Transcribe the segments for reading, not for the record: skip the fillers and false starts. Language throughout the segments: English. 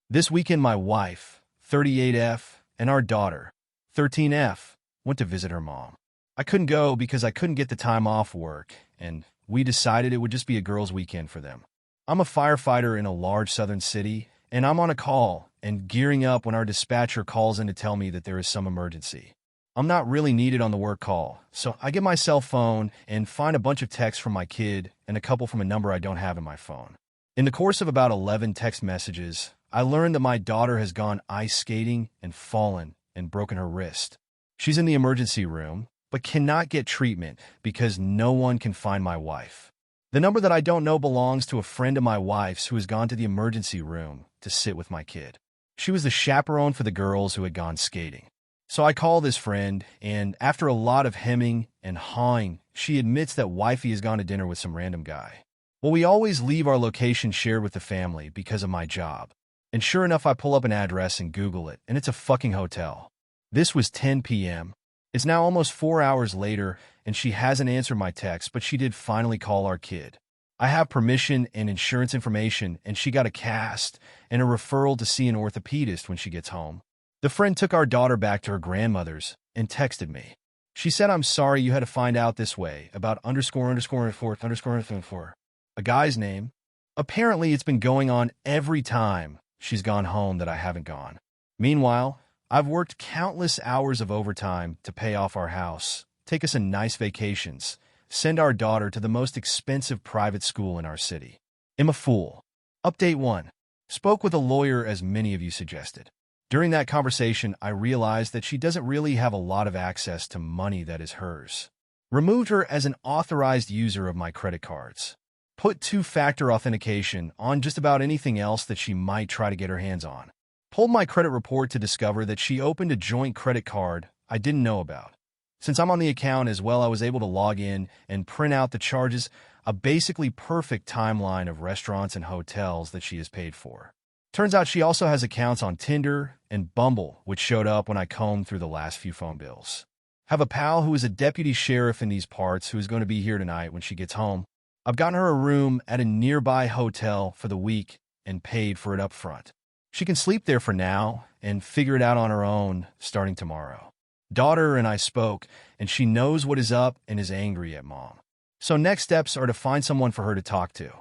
This weekend, my wife, 38F, and our daughter, 13F, went to visit her mom. I couldn't go because I couldn't get the time off work, and we decided it would just be a girls' weekend for them. I'm a firefighter in a large southern city, and I'm on a call and gearing up when our dispatcher calls in to tell me that there is some emergency. I'm not really needed on the work call, so I get my cell phone and find a bunch of texts from my kid and a couple from a number I don't have in my phone. In the course of about 11 text messages, I learned that my daughter has gone ice skating and fallen and broken her wrist. She's in the emergency room, but cannot get treatment because no one can find my wife. The number that I don't know belongs to a friend of my wife's who has gone to the emergency room to sit with my kid. She was the chaperone for the girls who had gone skating. So I call this friend, and after a lot of hemming and hawing, she admits that wifey has gone to dinner with some random guy. Well, we always leave our location shared with the family because of my job. And sure enough, I pull up an address and Google it, and it's a fucking hotel. This was 10 p.m. It's now almost 4 hours later, and she hasn't answered my text, but she did finally call our kid. I have permission and insurance information, and she got a cast and a referral to see an orthopedist when she gets home. The friend took our daughter back to her grandmother's and texted me. She said, "I'm sorry you had to find out this way about _______, a guy's name. Apparently, it's been going on every time she's gone home that I haven't gone. Meanwhile, I've worked countless hours of overtime to pay off our house, take us on nice vacations, send our daughter to the most expensive private school in our city. I'm a fool." Update 1. Spoke with a lawyer as many of you suggested. During that conversation, I realized that she doesn't really have a lot of access to money that is hers. Removed her as an authorized user of my credit cards. Put two-factor authentication on just about anything else that she might try to get her hands on. Pulled my credit report to discover that she opened a joint credit card I didn't know about. Since I'm on the account as well, I was able to log in and print out the charges, a basically perfect timeline of restaurants and hotels that she has paid for. Turns out she also has accounts on Tinder and Bumble, which showed up when I combed through the last few phone bills. Have a pal who is a deputy sheriff in these parts who is going to be here tonight when she gets home. I've gotten her a room at a nearby hotel for the week and paid for it up front. She can sleep there for now and figure it out on her own starting tomorrow. Daughter and I spoke, and she knows what is up and is angry at mom. So next steps are to find someone for her to talk to.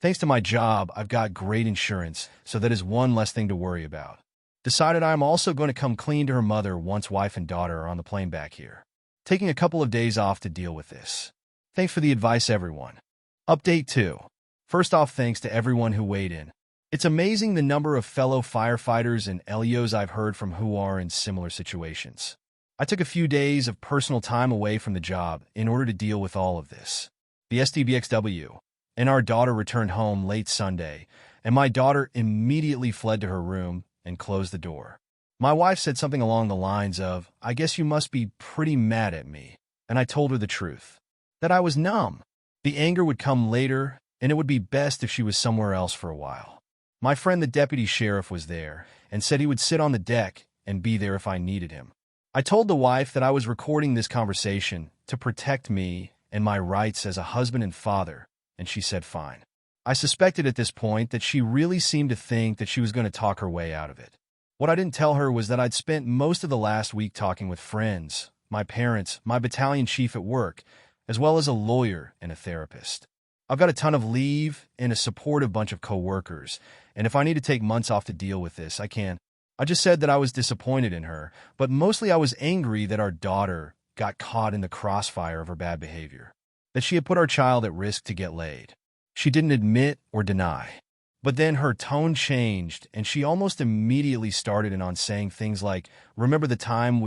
Thanks to my job, I've got great insurance, so that is one less thing to worry about. Decided I'm also going to come clean to her mother once wife and daughter are on the plane back here. Taking a couple of days off to deal with this. Thanks for the advice, everyone. Update 2. First off, thanks to everyone who weighed in. It's amazing the number of fellow firefighters and LEOs I've heard from who are in similar situations. I took a few days of personal time away from the job in order to deal with all of this. The STBXW. And our daughter returned home late Sunday, and my daughter immediately fled to her room and closed the door. My wife said something along the lines of, "I guess you must be pretty mad at me," and I told her the truth, that I was numb. The anger would come later, and it would be best if she was somewhere else for a while. My friend the deputy sheriff was there and said he would sit on the deck and be there if I needed him. I told the wife that I was recording this conversation to protect me and my rights as a husband and father, and she said fine. I suspected at this point that she really seemed to think that she was going to talk her way out of it. What I didn't tell her was that I'd spent most of the last week talking with friends, my parents, my battalion chief at work, as well as a lawyer and a therapist. I've got a ton of leave and a supportive bunch of coworkers, and if I need to take months off to deal with this, I can. I just said that I was disappointed in her, but mostly I was angry that our daughter got caught in the crossfire of her bad behavior, that she had put our child at risk to get laid. She didn't admit or deny. But then her tone changed, and she almost immediately started in on saying things like, "Remember the time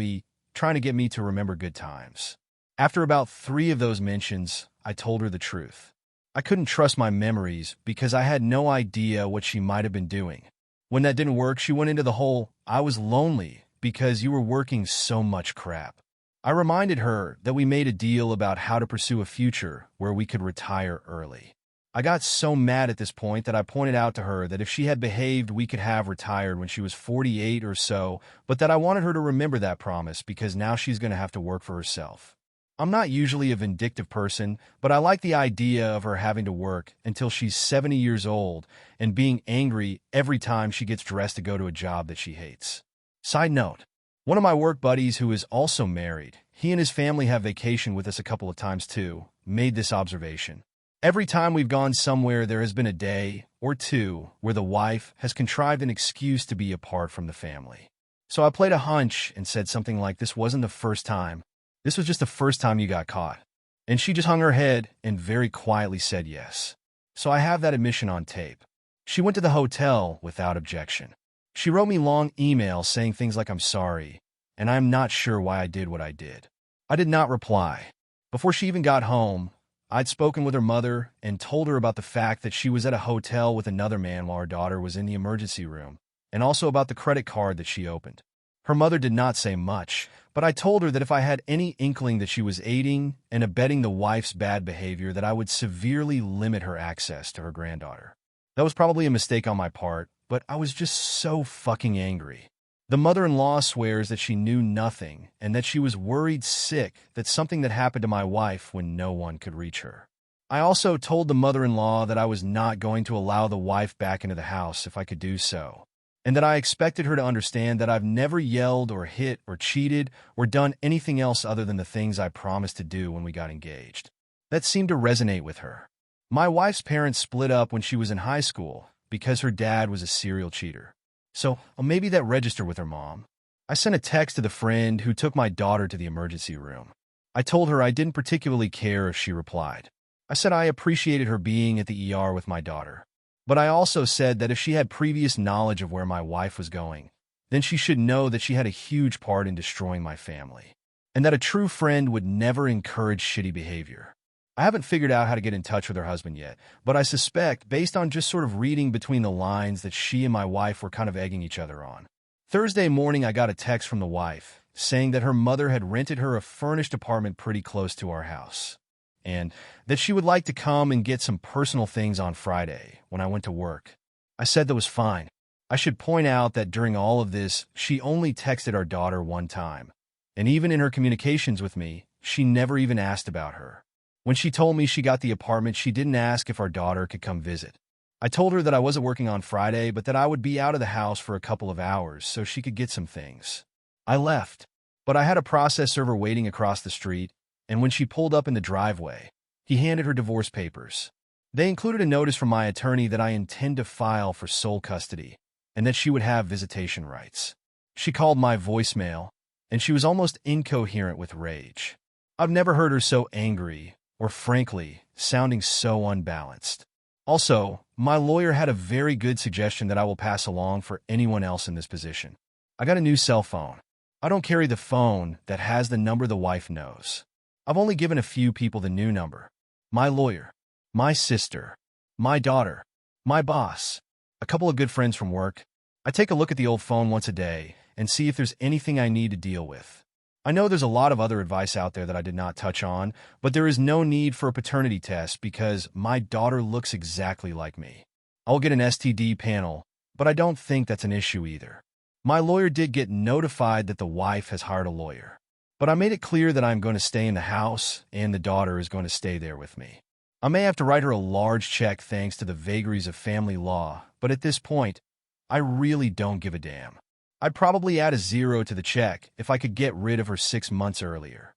trying to get me to remember good times." After about 3 of those mentions, I told her the truth. I couldn't trust my memories because I had no idea what she might have been doing. When that didn't work, she went into the whole, "I was lonely because you were working so much crap." I reminded her that we made a deal about how to pursue a future where we could retire early. I got so mad at this point that I pointed out to her that if she had behaved, we could have retired when she was 48 or so, but that I wanted her to remember that promise because now she's going to have to work for herself. I'm not usually a vindictive person, but I like the idea of her having to work until she's 70 years old and being angry every time she gets dressed to go to a job that she hates. Side note, one of my work buddies who is also married, he and his family have vacationed with us a couple of times too, made this observation. Every time we've gone somewhere, there has been a day or two where the wife has contrived an excuse to be apart from the family. So I played a hunch and said something like, "This wasn't the first time. This was just the first time you got caught." And she just hung her head and very quietly said yes. So I have that admission on tape. She went to the hotel without objection. She wrote me long emails saying things like, "I'm sorry, and I'm not sure why I did what I did." I did not reply. Before she even got home, I'd spoken with her mother and told her about the fact that she was at a hotel with another man while her daughter was in the emergency room, and also about the credit card that she opened. Her mother did not say much, but I told her that if I had any inkling that she was aiding and abetting the wife's bad behavior, that I would severely limit her access to her granddaughter. That was probably a mistake on my part, but I was just so fucking angry. The mother-in-law swears that she knew nothing and that she was worried sick that something that happened to my wife when no one could reach her. I also told the mother-in-law that I was not going to allow the wife back into the house if I could do so, and that I expected her to understand that I've never yelled or hit or cheated or done anything else other than the things I promised to do when we got engaged. That seemed to resonate with her. My wife's parents split up when she was in high school because her dad was a serial cheater. So maybe that registered with her mom. I sent a text to the friend who took my daughter to the emergency room. I told her I didn't particularly care if she replied. I said I appreciated her being at the ER with my daughter. But I also said that if she had previous knowledge of where my wife was going, then she should know that she had a huge part in destroying my family, and that a true friend would never encourage shitty behavior. I haven't figured out how to get in touch with her husband yet, but I suspect, based on just sort of reading between the lines, that she and my wife were kind of egging each other on. Thursday morning, I got a text from the wife saying that her mother had rented her a furnished apartment pretty close to our house, and that she would like to come and get some personal things on Friday when I went to work. I said that was fine. I should point out that during all of this, she only texted our daughter one time, and even in her communications with me, she never even asked about her. When she told me she got the apartment, she didn't ask if our daughter could come visit. I told her that I wasn't working on Friday, but that I would be out of the house for a couple of hours so she could get some things. I left, but I had a process server waiting across the street, and when she pulled up in the driveway, he handed her divorce papers. They included a notice from my attorney that I intend to file for sole custody and that she would have visitation rights. She called my voicemail, and she was almost incoherent with rage. I've never heard her so angry, or frankly, sounding so unbalanced. Also, my lawyer had a very good suggestion that I will pass along for anyone else in this position. I got a new cell phone. I don't carry the phone that has the number the wife knows. I've only given a few people the new number. My lawyer, my sister, my daughter, my boss, a couple of good friends from work. I take a look at the old phone once a day and see if there's anything I need to deal with. I know there's a lot of other advice out there that I did not touch on, but there is no need for a paternity test because my daughter looks exactly like me. I'll get an STD panel, but I don't think that's an issue either. My lawyer did get notified that the wife has hired a lawyer, but I made it clear that I'm going to stay in the house and the daughter is going to stay there with me. I may have to write her a large check thanks to the vagaries of family law, but at this point, I really don't give a damn. I'd probably add a zero to the check if I could get rid of her 6 months earlier.